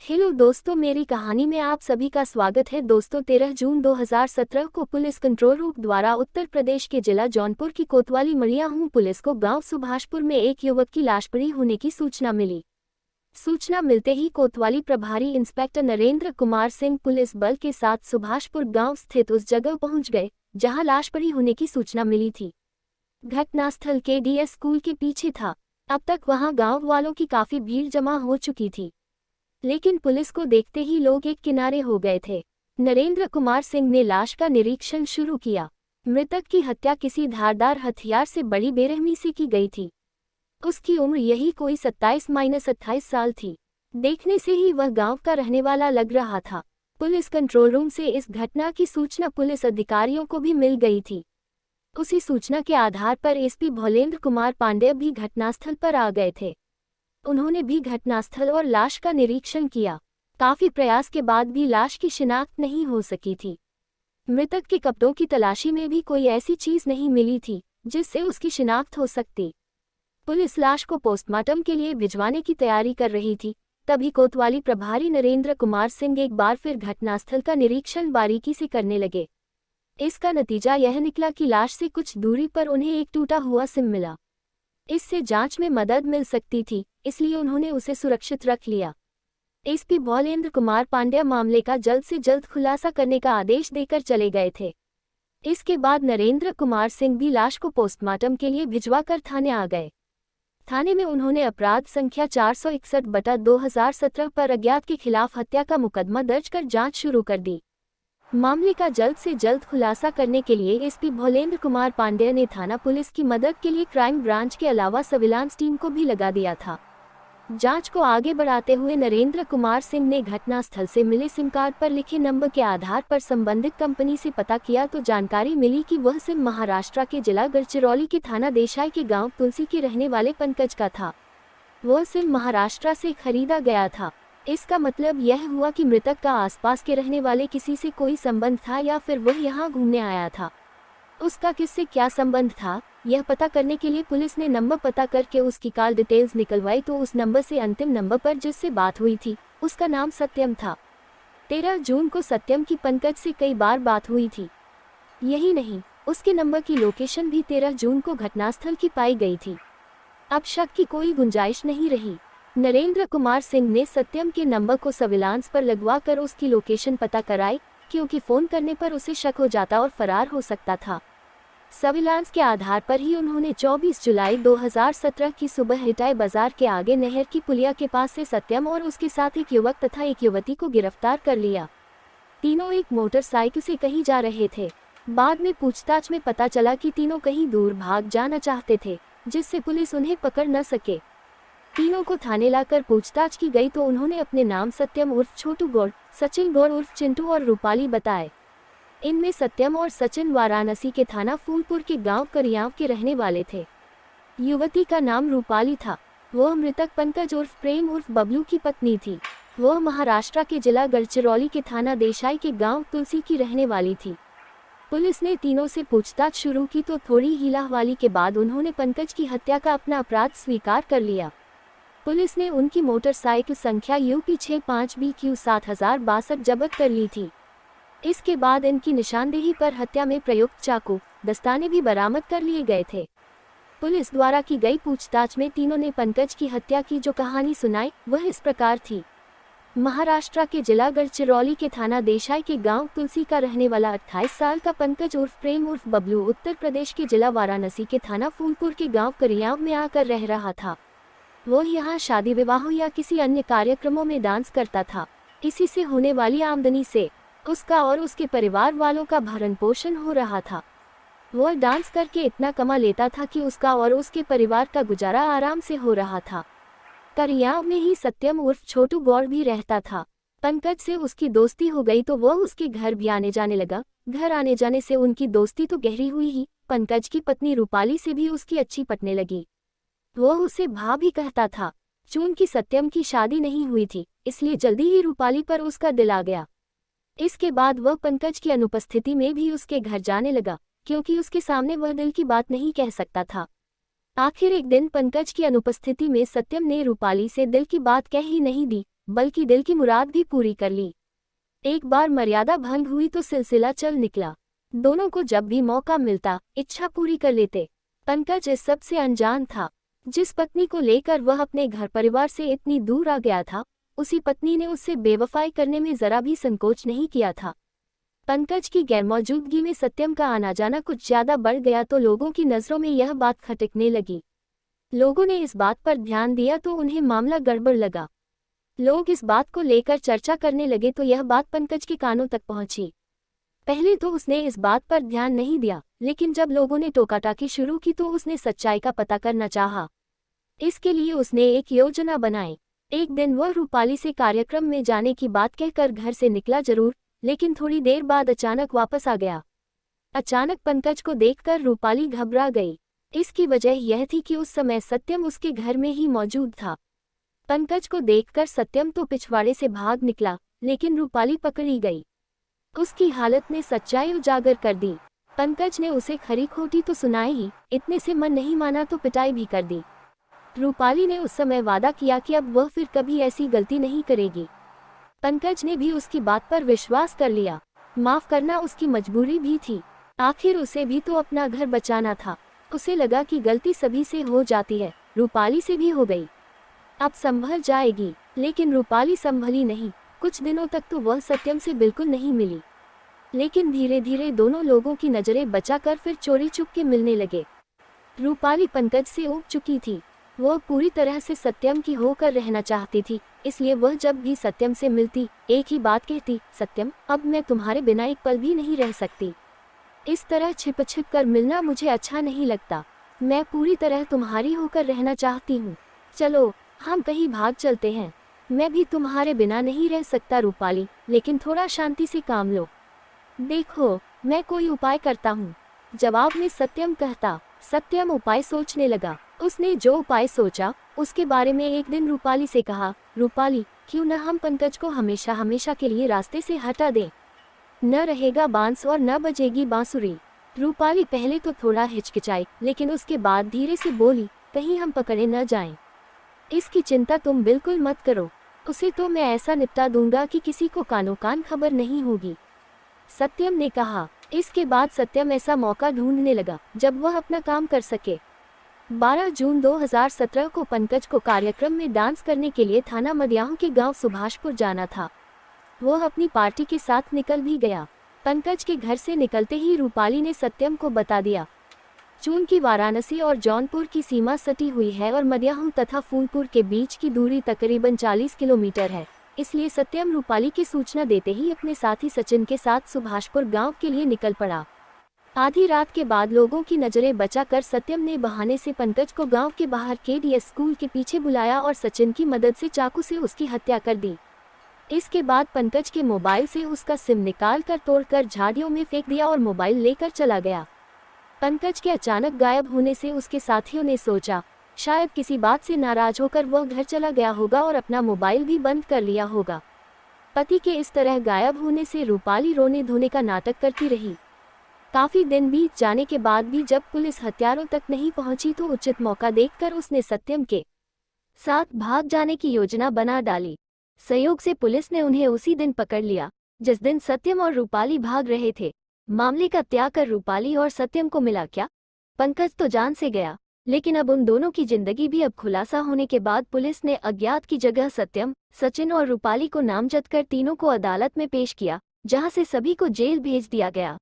Hello दोस्तों, मेरी कहानी में आप सभी का स्वागत है। दोस्तों, 13 जून 2017 को पुलिस कंट्रोल रूम द्वारा उत्तर प्रदेश के जिला जौनपुर की कोतवाली मड़ियाहूं पुलिस को गांव सुभाषपुर में एक युवक की लाश पड़ी होने की सूचना मिली। सूचना मिलते ही कोतवाली प्रभारी इंस्पेक्टर नरेंद्र कुमार सिंह पुलिस बल के साथ सुभाषपुर गांव स्थित उस जगह पहुंच गए जहां लाश पड़ी होने की सूचना मिली थी। घटनास्थल KDS स्कूल के पीछे था। अब तक वहां गांव वालों की काफी भीड़ जमा हो चुकी थी, लेकिन पुलिस को देखते ही लोग एक किनारे हो गए थे। नरेंद्र कुमार सिंह ने लाश का निरीक्षण शुरू किया। मृतक की हत्या किसी धारदार हथियार से बड़ी बेरहमी से की गई थी। उसकी उम्र यही कोई 27-28 साल थी। देखने से ही वह गांव का रहने वाला लग रहा था। पुलिस कंट्रोल रूम से इस घटना की सूचना पुलिस अधिकारियों को भी मिल गई थी। उसी सूचना के आधार पर SP भोलेंद्र कुमार पांडेय भी घटनास्थल पर आ गए थे। उन्होंने भी घटनास्थल और लाश का निरीक्षण किया। काफी प्रयास के बाद भी लाश की शिनाख्त नहीं हो सकी थी। मृतक के कपड़ों की तलाशी में भी कोई ऐसी चीज नहीं मिली थी जिससे उसकी शिनाख्त हो सकती। पुलिस लाश को पोस्टमार्टम के लिए भिजवाने की तैयारी कर रही थी। तभी कोतवाली प्रभारी नरेंद्र कुमार सिंह एक बार फिर घटनास्थल का निरीक्षण बारीकी से करने लगे। इसका नतीजा यह निकला कि लाश से कुछ दूरी पर उन्हें एक टूटा हुआ सिम मिला। इससे जांच में मदद मिल सकती थी, इसलिए उन्होंने उसे सुरक्षित रख लिया। SP भोलेंद्र कुमार पांडेय मामले का जल्द से जल्द खुलासा करने का आदेश देकर चले गए थे। इसके बाद नरेंद्र कुमार सिंह भी लाश को पोस्टमार्टम के लिए भिजवाकर थाने आ गए। थाने में उन्होंने अपराध संख्या 461/2017 पर अज्ञात के खिलाफ हत्या का मुकदमा दर्ज कर जांच शुरू कर दी। मामले का जल्द से जल्द खुलासा करने के लिए SP भोलेंद्र कुमार पांडेय ने थाना पुलिस की मदद के लिए क्राइम ब्रांच के अलावा सर्विलांस टीम को भी लगा दिया था। जांच को आगे बढ़ाते हुए नरेंद्र कुमार सिंह ने घटनास्थल से मिले सिम कार्ड पर लिखे नंबर के आधार पर संबंधित कंपनी से पता किया तो जानकारी मिली कि वह सिम महाराष्ट्र के जिला गढ़चिरौली के थाना देसाई के गांव तुलसी के रहने वाले पंकज का था। वह सिम महाराष्ट्र से खरीदा गया था। इसका मतलब यह हुआ कि मृतक का आसपास के रहने वाले किसी से कोई संबंध था या फिर वह यहाँ घूमने आया था। उसका किससे क्या संबंध था, यह पता करने के लिए पुलिस ने नंबर पता करके उसकी कॉल डिटेल्स निकलवाई तो उस नंबर से अंतिम नंबर पर जिससे बात हुई थी उसका नाम सत्यम था। 13 जून को सत्यम की पंकज से कई बार बात हुई थी। यही नहीं, उसके नंबर की लोकेशन भी 13 जून को घटनास्थल की पाई गई थी। अब शक की कोई गुंजाइश नहीं रही। नरेंद्र कुमार सिंह ने सत्यम के नंबर को सर्विलांस पर लगवाकर उसकी लोकेशन पता कराई, क्योंकि फोन करने पर उसे शक हो जाता और फरार हो सकता था। सर्विलांस के आधार पर ही उन्होंने 24 जुलाई 2017 की सुबह हिटाई बाजार के आगे नहर की पुलिया के पास से सत्यम और उसके साथ एक युवक तथा एक युवती को गिरफ्तार कर लिया। तीनों एक मोटरसाइकिल से कहीं जा रहे थे। बाद में पूछताछ में पता चला कि तीनों कहीं दूर भाग जाना चाहते थे, जिससे पुलिस उन्हें पकड़ न सके। तीनों को थाने लाकर पूछताछ की गई तो उन्होंने अपने नाम सत्यम उर्फ छोटू गौड़, सचिन गौड़ उर्फ चिंटू और रूपाली बताए। इनमें सत्यम और सचिन वाराणसी के थाना फूलपुर के गांव करियाव के रहने वाले थे। युवती का नाम रूपाली था। वह मृतक पंकज उर्फ प्रेम उर्फ बबलू की पत्नी थी। वह महाराष्ट्र के जिला गढ़चिरौली के थाना देसाई के गांव तुलसी की रहने वाली थी। पुलिस ने तीनों से पूछताछ शुरू की तो थोड़ी हिलाहवाली के बाद उन्होंने पंकज की हत्या का अपना अपराध स्वीकार कर लिया। पुलिस ने उनकी मोटरसाइकिल संख्या UP 65BQ 7062 जब्त कर ली थी। इसके बाद इनकी निशानदेही पर हत्या में प्रयुक्त चाकू, दस्ताने भी बरामद कर लिए गए थे। पुलिस द्वारा की गई पूछताछ में तीनों ने पंकज की हत्या की जो कहानी सुनाई वह इस प्रकार थी। महाराष्ट्र के जिला गढ़चिरौली के थाना देसाई के गांव तुलसी का रहने वाला 28 साल का पंकज उर्फ प्रेम उर्फ बबलू उत्तर प्रदेश के जिला वाराणसी के थाना फूलपुर के गाँव करियाव में आकर रह रहा था। वो यहाँ शादी विवाह या किसी अन्य कार्यक्रमों में डांस करता था। इसी से होने वाली आमदनी से उसका और उसके परिवार वालों का भरण पोषण हो रहा था। वह डांस करके इतना कमा लेता था कि उसका और उसके परिवार का गुजारा आराम से हो रहा था। करियाव में ही सत्यम उर्फ छोटू गौड़ भी रहता था। पंकज से उसकी दोस्ती हो गई तो वह उसके घर भी आने जाने लगा। घर आने जाने से उनकी दोस्ती तो गहरी हुई ही, पंकज की पत्नी रूपाली से भी उसकी अच्छी पटने लगी। वह उसे भाभी कहता था। चूंकि सत्यम की शादी नहीं हुई थी, इसलिए जल्दी ही रूपाली पर उसका दिल आ गया। इसके बाद वह पंकज की अनुपस्थिति में भी उसके घर जाने लगा, क्योंकि उसके सामने वह दिल की बात नहीं कह सकता था। आखिर एक दिन पंकज की अनुपस्थिति में सत्यम ने रूपाली से दिल की बात कह ही नहीं दी, बल्कि दिल की मुराद भी पूरी कर ली। एक बार मर्यादा भंग हुई तो सिलसिला चल निकला। दोनों को जब भी मौका मिलता इच्छा पूरी कर लेते। पंकज इस सब से अनजान था। जिस पत्नी को लेकर वह अपने घर परिवार से इतनी दूर आ गया था, उसी पत्नी ने उससे बेवफाई करने में जरा भी संकोच नहीं किया था। पंकज की गैरमौजूदगी में सत्यम का आना जाना कुछ ज्यादा बढ़ गया तो लोगों की नजरों में यह बात खटकने लगी। लोगों ने इस बात पर ध्यान दिया तो उन्हें मामला गड़बड़ लगा। लोग इस बात को लेकर चर्चा करने लगे तो यह बात पंकज के कानों तक पहुंची। पहले तो उसने इस बात पर ध्यान नहीं दिया, लेकिन जब लोगों ने टोकाटाकी शुरू की तो उसने सच्चाई का पता करना चाहा। इसके लिए उसने एक योजना बनाई। एक दिन वह रूपाली से कार्यक्रम में जाने की बात कहकर घर से निकला जरूर, लेकिन थोड़ी देर बाद अचानक वापस आ गया। अचानक पंकज को देखकर रूपाली घबरा गई। इसकी वजह यह थी कि उस समय सत्यम उसके घर में ही मौजूद था। पंकज को देखकर सत्यम तो पिछवाड़े से भाग निकला, लेकिन रूपाली पकड़ी गई। उसकी हालत ने सच्चाई उजागर कर दी। पंकज ने उसे खरी खोटी तो सुनाई ही, इतने से मन नहीं माना तो पिटाई भी कर दी। रूपाली ने उस समय वादा किया कि अब वह फिर कभी ऐसी गलती नहीं करेगी। पंकज ने भी उसकी बात पर विश्वास कर लिया। माफ करना उसकी मजबूरी भी थी। आखिर उसे भी तो अपना घर बचाना था। उसे लगा कि गलती सभी से हो जाती है, रूपाली से भी हो गई, अब संभल जाएगी। लेकिन रूपाली संभली नहीं। कुछ दिनों तक तो वह सत्यम से बिल्कुल नहीं मिली, लेकिन धीरे धीरे दोनों लोगों की नजरें बचाकर फिर चोरी चुपके मिलने लगे। रूपाली पंकज से ऊब चुकी थी। वह पूरी तरह से सत्यम की होकर रहना चाहती थी, इसलिए वह जब भी सत्यम से मिलती एक ही बात कहती, सत्यम, अब मैं तुम्हारे बिना एक पल भी नहीं रह सकती। इस तरह छिप छिप कर मिलना मुझे अच्छा नहीं लगता। मैं पूरी तरह तुम्हारी होकर रहना चाहती हूँ। चलो हम कहीं भाग चलते हैं। मैं भी तुम्हारे बिना नहीं रह सकता रूपाली, लेकिन थोड़ा शांति से काम लो। देखो मैं कोई उपाय करता हूँ। जवाब में सत्यम कहता। सत्यम उपाय सोचने लगा। उसने जो उपाय सोचा उसके बारे में एक दिन रूपाली से कहा, रूपाली, क्यों न हम पंकज को हमेशा हमेशा के लिए रास्ते से हटा दें। न रहेगा बांस और न बजेगी बांसुरी। रूपाली पहले तो थोड़ा हिचकिचाई, लेकिन उसके बाद धीरे से बोली, कहीं हम पकड़े न जाएं। इसकी चिंता तुम बिल्कुल मत करो। उसे तो मैं ऐसा निपटा दूंगा कि किसी को कानो कान खबर नहीं होगी। सत्यम ने कहा। इसके बाद सत्यम ऐसा मौका ढूंढने लगा जब वह अपना काम कर सके। 12 जून 2017 को पंकज को कार्यक्रम में डांस करने के लिए थाना मदियाहों के गांव सुभाषपुर जाना था। वह अपनी पार्टी के साथ निकल भी गया। पंकज के घर से निकलते ही रूपाली ने सत्यम को बता दिया, चूंकि वाराणसी और जौनपुर की सीमा सटी हुई है और मदियाहों तथा फूलपुर के बीच की दूरी तकरीबन 40 किलोमीटर है, इसलिए सत्यम रूपाली की सूचना देते ही अपने साथी सचिन के साथ सुभाषपुर गांव के लिए निकल पड़ा। आधी रात के बाद लोगों की नजरें बचाकर सत्यम ने बहाने से पंकज को गांव के बाहर केडीएस स्कूल के पीछे बुलाया और सचिन की मदद से चाकू से उसकी हत्या कर दी। इसके बाद पंकज के मोबाइल से उसका सिम निकाल कर तोड़कर झाड़ियों में फेंक दिया और मोबाइल लेकर चला गया। पंकज के अचानक गायब होने से उसके साथियों ने सोचा, शायद किसी बात से नाराज होकर वह घर चला गया होगा और अपना मोबाइल भी बंद कर लिया होगा। पति के इस तरह गायब होने से रूपाली रोने धोने का नाटक करती रही। काफी दिन बीत जाने के बाद भी जब पुलिस हत्यारों तक नहीं पहुंची तो उचित मौका देखकर उसने सत्यम के साथ भाग जाने की योजना बना डाली। संयोग से पुलिस ने उन्हें उसी दिन पकड़ लिया जिस दिन सत्यम और रूपाली भाग रहे थे। मामले का त्याग कर रूपाली और सत्यम को मिला क्या? पंकज तो जान से गया, लेकिन अब उन दोनों की जिंदगी भी अब खुलासा होने के बाद पुलिस ने अज्ञात की जगह सत्यम, सचिन और रूपाली को नामजद कर तीनों को अदालत में पेश किया, जहां से सभी को जेल भेज दिया गया।